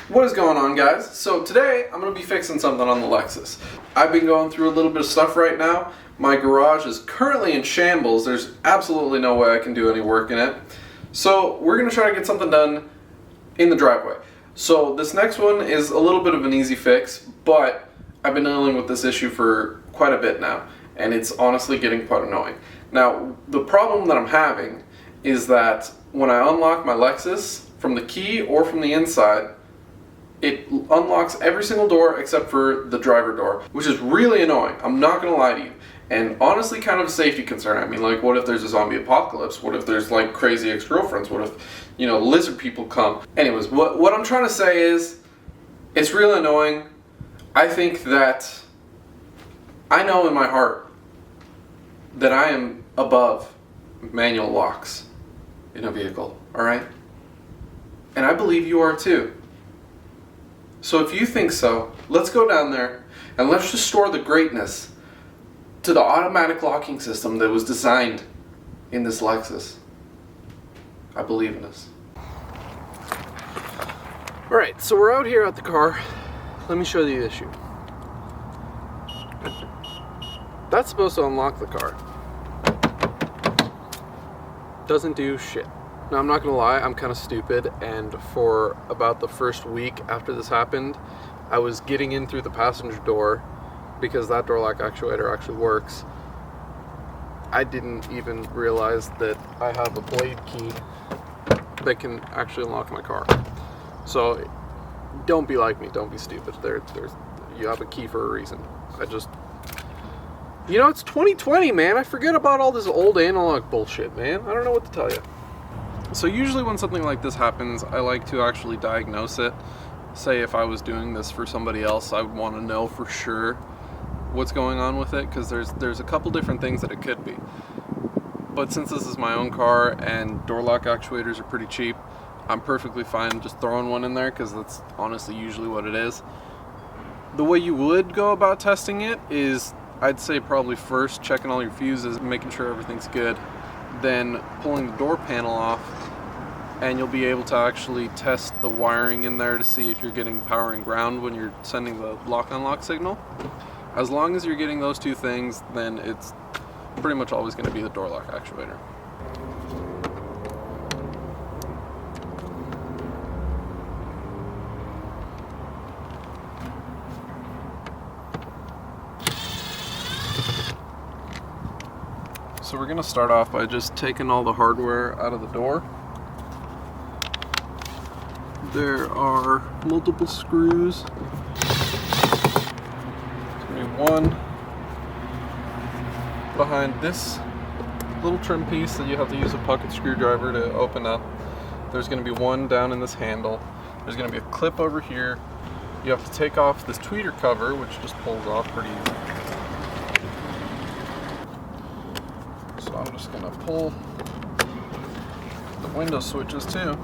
What is going on, guys? So today I'm going to be fixing something on the Lexus. I've been going through a little bit of stuff right now. My garage is currently in shambles. There's absolutely no way I can do any work in it. So we're going to try to get something done in the driveway. So this next one is a little bit of an easy fix, but I've been dealing with this issue for quite a bit now, and it's honestly getting quite annoying. Now, the problem that I'm having is that when I unlock my Lexus from the key or from the inside, it unlocks every single door except for the driver door, which is really annoying. I'm not gonna lie to you. And honestly, kind of a safety concern. I mean, like, what if there's a zombie apocalypse? What if there's like crazy ex-girlfriends? What if, you know, lizard people come? Anyways, what I'm trying to say is, it's really annoying. I think that, I know in my heart that I am above manual locks in a vehicle, alright? And I believe you are too. So if you think so, let's go down there and let's just store the greatness to the automatic locking system that was designed in this Lexus. I believe in us. Alright, so we're out here at the car. Let me show you the issue. That's supposed to unlock the car. Doesn't do shit. Now, I'm not gonna lie, I'm kind of stupid, and for about the first week after this happened, I was getting in through the passenger door because that door lock actuator actually works. I didn't even realize that I have a blade key that can actually unlock my car. So don't be like me, don't be stupid. You have a key for a reason. You know, it's 2020, man. I forget about all this old analog bullshit, man. I don't know what to tell you. So usually when something like this happens, I like to actually diagnose it. Say if I was doing this for somebody else, I would want to know for sure what's going on with it, because there's a couple different things that it could be. But since this is my own car and door lock actuators are pretty cheap, I'm perfectly fine just throwing one in there, because that's honestly usually what it is. The way you would go about testing it is, I'd say probably first checking all your fuses and making sure everything's good, then pulling the door panel off, and you'll be able to actually test the wiring in there to see if you're getting power and ground when you're sending the lock-unlock signal. As long as you're getting those two things, then it's pretty much always going to be the door lock actuator. So we're going to start off by just taking all the hardware out of the door. There are multiple screws. There's going to be one behind this little trim piece that you have to use a pocket screwdriver to open up. There's going to be one down in this handle. There's going to be a clip over here. You have to take off this tweeter cover, which just pulls off pretty easy. So I'm just going to pull the window switches too.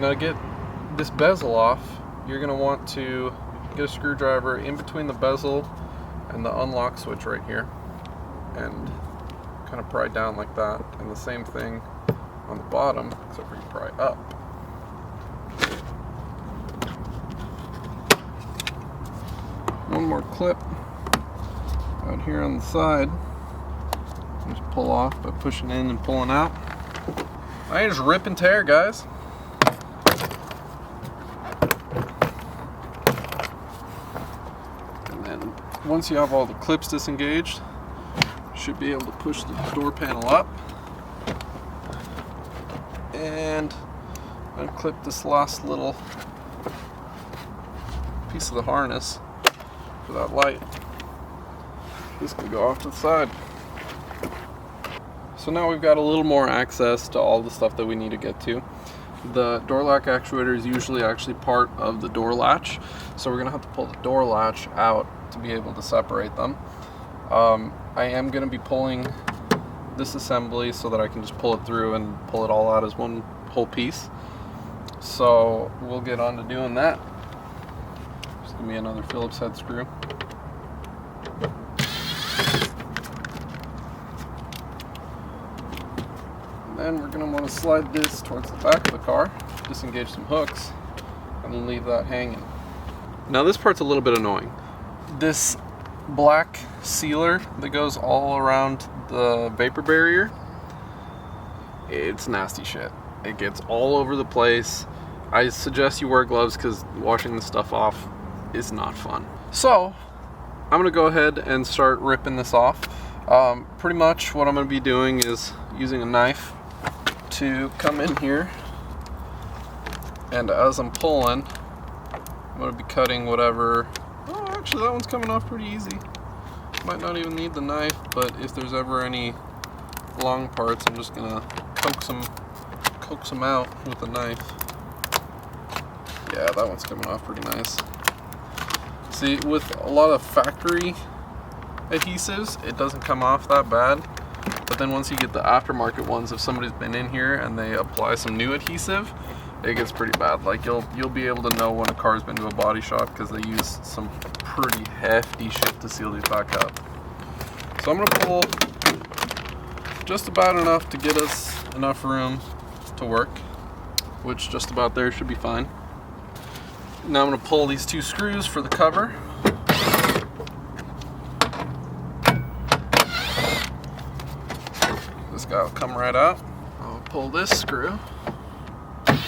Now to get this bezel off, you're going to want to get a screwdriver in between the bezel and the unlock switch right here and kind of pry down like that, and the same thing on the bottom, except for you pry up. One more clip out here on the side. Just pull off by pushing in and pulling out. I just rip and tear, guys. And then once you have all the clips disengaged, you should be able to push the door panel up and unclip this last little piece of the harness for that light. This can go off to the side. So now we've got a little more access to all the stuff that we need to get to. The door lock actuator is usually actually part of the door latch, so we're gonna have to pull the door latch out to be able to separate them. I am gonna be pulling this assembly so that I can just pull it through and pull it all out as one whole piece. So we'll get on to doing that. Just give me another Phillips head screw. And then we're going to want to slide this towards the back of the car, disengage some hooks, and then leave that hanging. Now this part's a little bit annoying. This black sealer that goes all around the vapor barrier, it's nasty shit. It gets all over the place. I suggest you wear gloves because washing this stuff off is not fun. So I'm going to go ahead and start ripping this off. Pretty much what I'm going to be doing is using a knife to come in here, and as I'm pulling, I'm going to be cutting whatever. Oh, actually that one's coming off pretty easy. Might not even need the knife, but if there's ever any long parts, I'm just going to coax them out with a knife. Yeah, that one's coming off pretty nice. See, with a lot of factory adhesives, it doesn't come off that bad. But then once you get the aftermarket ones, if somebody's been in here and they apply some new adhesive, it gets pretty bad. Like you'll be able to know when a car's been to a body shop because they use some pretty hefty shit to seal these back up. So I'm gonna pull just about enough to get us enough room to work, which just about there should be fine. Now I'm going to pull these two screws for the cover. This guy will come right out. I'll pull this screw. And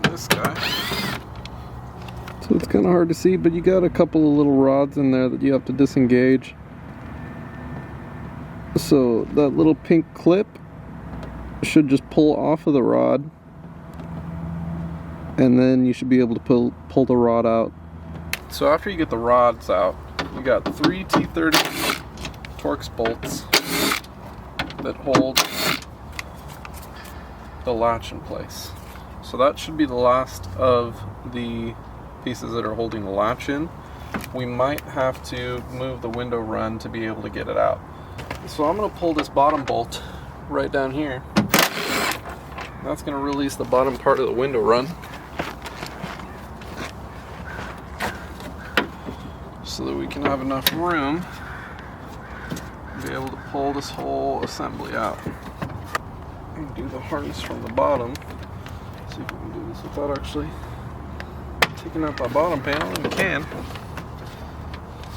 this guy. So it's kind of hard to see, but you got a couple of little rods in there that you have to disengage. So that little pink clip should just pull off of the rod, and then you should be able to pull the rod out. So after you get the rods out, you got 3 T30 Torx bolts that hold the latch in place. So that should be the last of the pieces that are holding the latch in. We might have to move the window run to be able to get it out. So I'm going to pull this bottom bolt right down here. That's going to release the bottom part of the window run, so that we can have enough room to be able to pull this whole assembly out. And do the harness from the bottom. See if we can do this without actually taking out the bottom panel, and we can.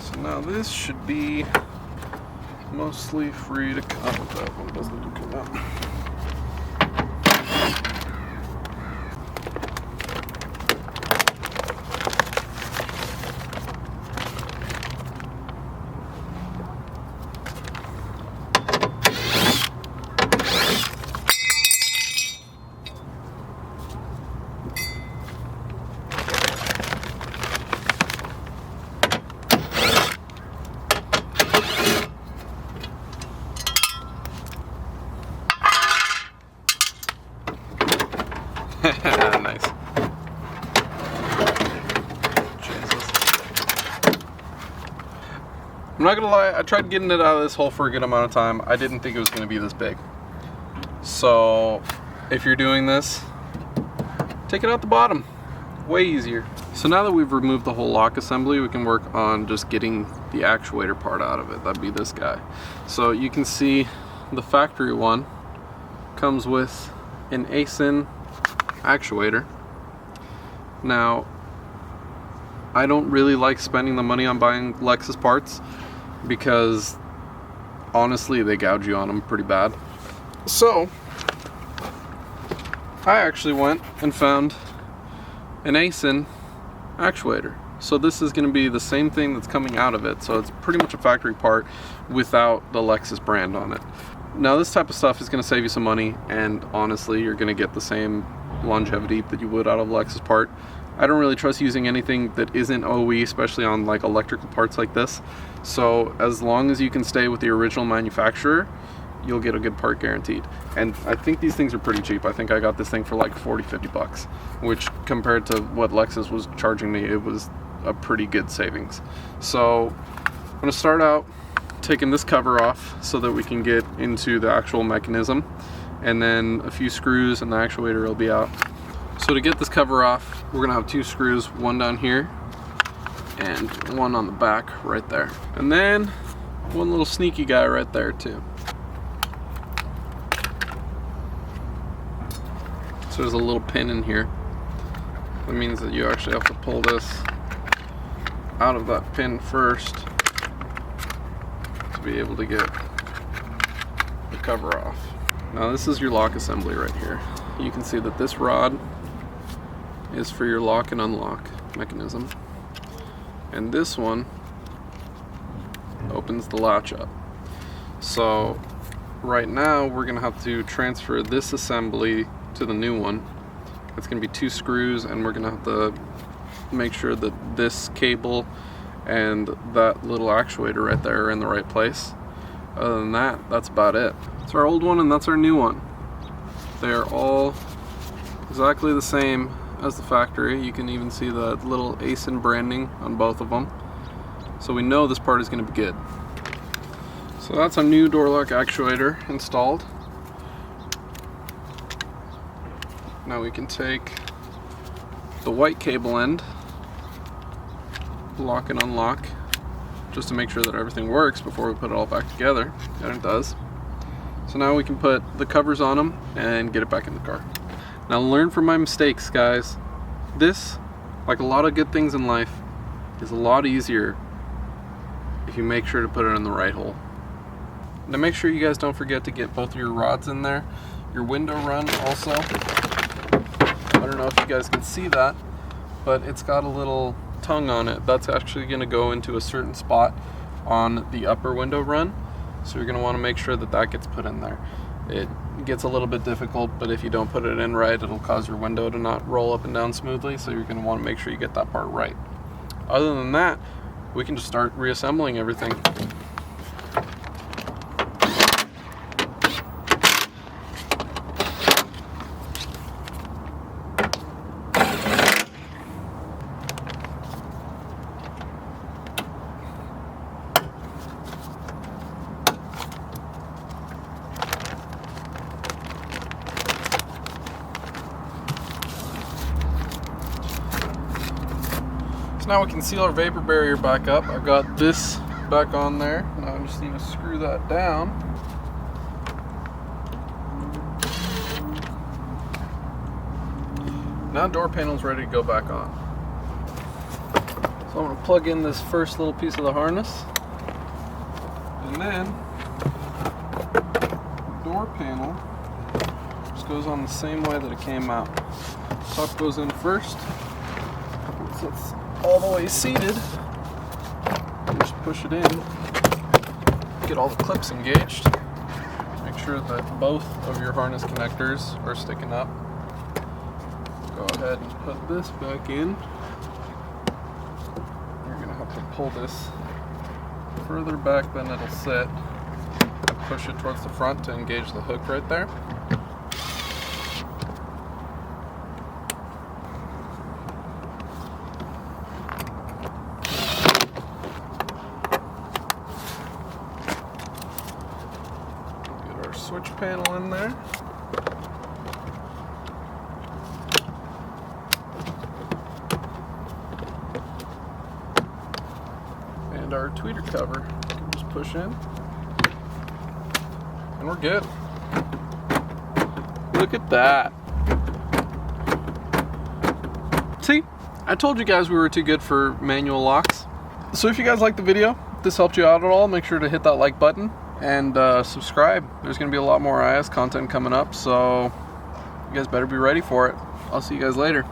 So now this should be mostly free to come. That one doesn't come out. Nice. Jesus. I'm not gonna lie, I tried getting it out of this hole for a good amount of time. I didn't think it was gonna be this big. So if you're doing this, take it out the bottom. Way easier. So now that we've removed the whole lock assembly, we can work on just getting the actuator part out of it. That'd be this guy. So you can see the factory one comes with an Aisin actuator. Now, I don't really like spending the money on buying Lexus parts because honestly they gouge you on them pretty bad. So I actually went and found an Aisin actuator. So this is going to be the same thing that's coming out of it, so it's pretty much a factory part without the Lexus brand on it. Now this type of stuff is going to save you some money, and honestly you're going to get the same longevity that you would out of a Lexus part. I don't really trust using anything that isn't OE, especially on like electrical parts like this. So as long as you can stay with the original manufacturer, you'll get a good part guaranteed. And I think these things are pretty cheap. I think I got this thing for like 40-50 bucks, which compared to what Lexus was charging me, it was a pretty good savings. So I'm going to start out taking this cover off so that we can get into the actual mechanism, and then a few screws and the actuator will be out. So to get this cover off, we're gonna have 2 screws, one down here and one on the back right there, and then one little sneaky guy right there too. So there's a little pin in here. That means that you actually have to pull this out of that pin first to be able to get the cover off. Now this is your lock assembly right here. You can see that this rod is for your lock and unlock mechanism, and this one opens the latch up. So right now we're gonna have to transfer this assembly to the new one. It's gonna be 2 screws, and we're gonna have to make sure that this cable and that little actuator right there are in the right place. Other than that, that's about it. It's our old one and that's our new one. They're all exactly the same as the factory. You can even see the little Aisin branding on both of them. So we know this part is going to be good. So that's our new door lock actuator installed. Now we can take the white cable end, lock and unlock, just to make sure that everything works before we put it all back together, and it does. So now we can put the covers on them and get it back in the car. Now learn from my mistakes, guys. This, like a lot of good things in life, is a lot easier if you make sure to put it in the right hole. Now make sure you guys don't forget to get both of your rods in there. Your window run also. I don't know if you guys can see that, but it's got a little tongue on it. That's actually going to go into a certain spot on the upper window run. So you're going to want to make sure that that gets put in there. It gets a little bit difficult, but if you don't put it in right, it'll cause your window to not roll up and down smoothly. So you're going to want to make sure you get that part right. Other than that, we can just start reassembling everything. Now we can seal our vapor barrier back up. I've got this back on there. Now I just need to screw that down. Now door panel's ready to go back on. So I'm going to plug in this first little piece of the harness, and then the door panel just goes on the same way that it came out. Top goes in first. So it's all the way seated. Just push it in, get all the clips engaged, make sure that both of your harness connectors are sticking up. Go ahead and put this back in. You're going to have to pull this further back than it'll sit and push it towards the front to engage the hook right there. Switch panel in there. And our tweeter cover you can just push in. And we're good. Look at that. See? I told you guys we were too good for manual locks. So if you guys liked the video, if this helped you out at all, make sure to hit that like button and subscribe. There's going to be a lot more IS content coming up, so you guys better be ready for it. I'll see you guys later.